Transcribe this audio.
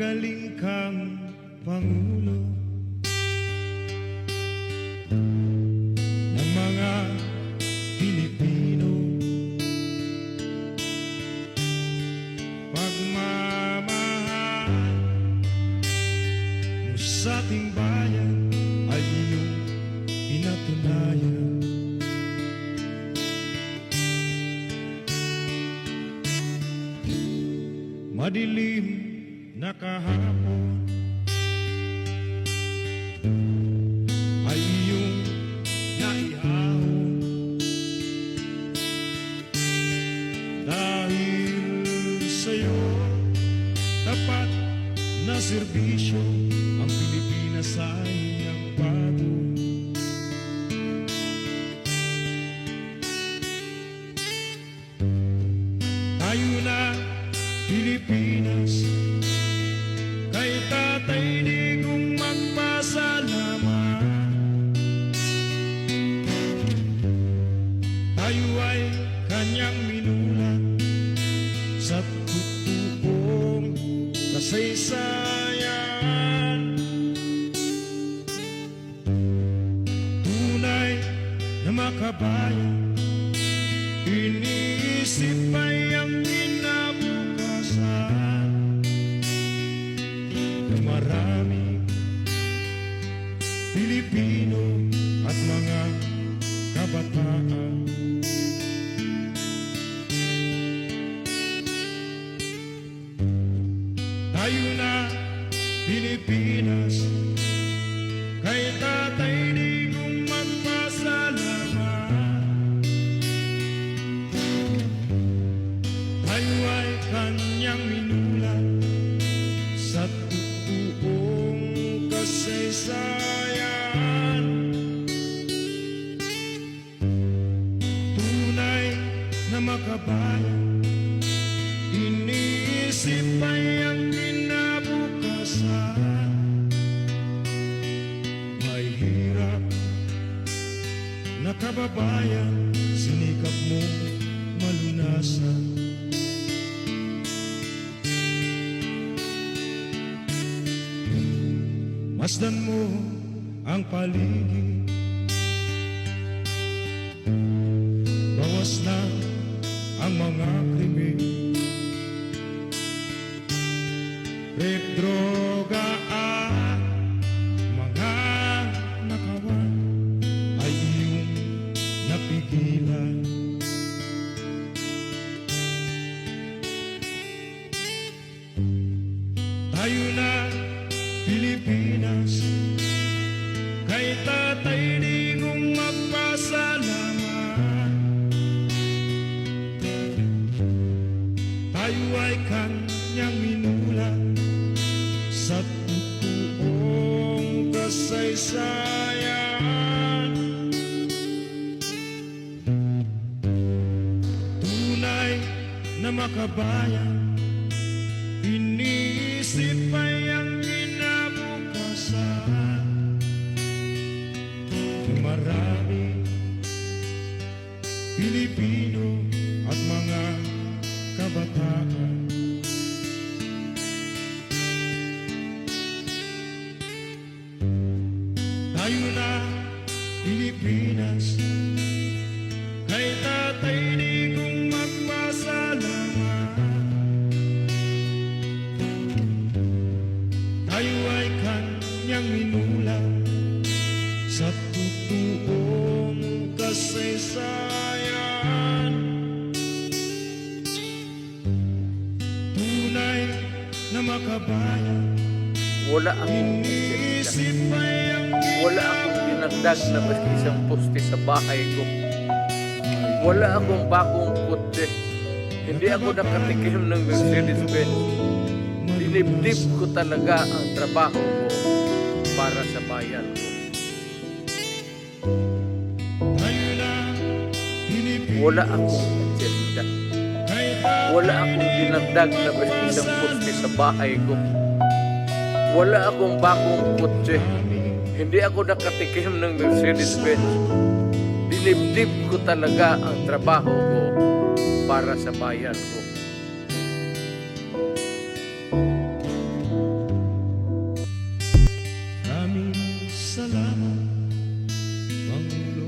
magaling kang Pangulo ng mga Pilipino. Pagmamahal mo sa ating bayan ay iyong pinatunayan. Madilim na kahapon ay iyong naihahon. Dahil sa'yo tapat na serbisyo ang Pilipinas ay nagbago. Tayo na Pilipinas, kay Tatay Digong magpasalamat. Tayo ay kanyang minulat sa totoong kasaysayan. Tunay na makabayan, iniisip ay ang na maraming Pilipino at mga kabataan. Tayo na Pilipinas, kay Tatay Digong magpasalamat. Tayo ay kanyang minulat sa totoong kasaysayan. Tunay na makabayan, iniisip ay ang kinabukasan. May hirap na kababayan, sinikap mo malunasan. Masdan mo ang paligid, bawas na ang mga krimen, rape, droga at mga nakawan ay iyong napigilan. Tayo na Pilipinas, kay Tatay Digong magpasalamat. Tayo ay kanyang minulat sa totoong kasaysayan. Tunay na makabayan, iniisip ay ang marami Pilipino at mga kabataan. Tayo na Pilipinas, kay Tatay Digong magpasalamat. Tayo ay kanyang minulat sa totoong kasaysayan. Tunay na makabayan, wala akong dinagdag na basta isang poste sa bahay ko. Wala akong bagong kotse. Hindi ako nakatikim ng Mercedes-Benz. Dinibdib ko talaga ang trabaho ko para sa bayan ko. Wala akong agenda. Wala akong dinagdag na basta isang poste sa bahay ko. Wala akong bagong kotse. Hindi ako nakatikim ng Mercedes-Benz. Dinibdib ko talaga ang trabaho ko para sa bayan ko. sama Pangulo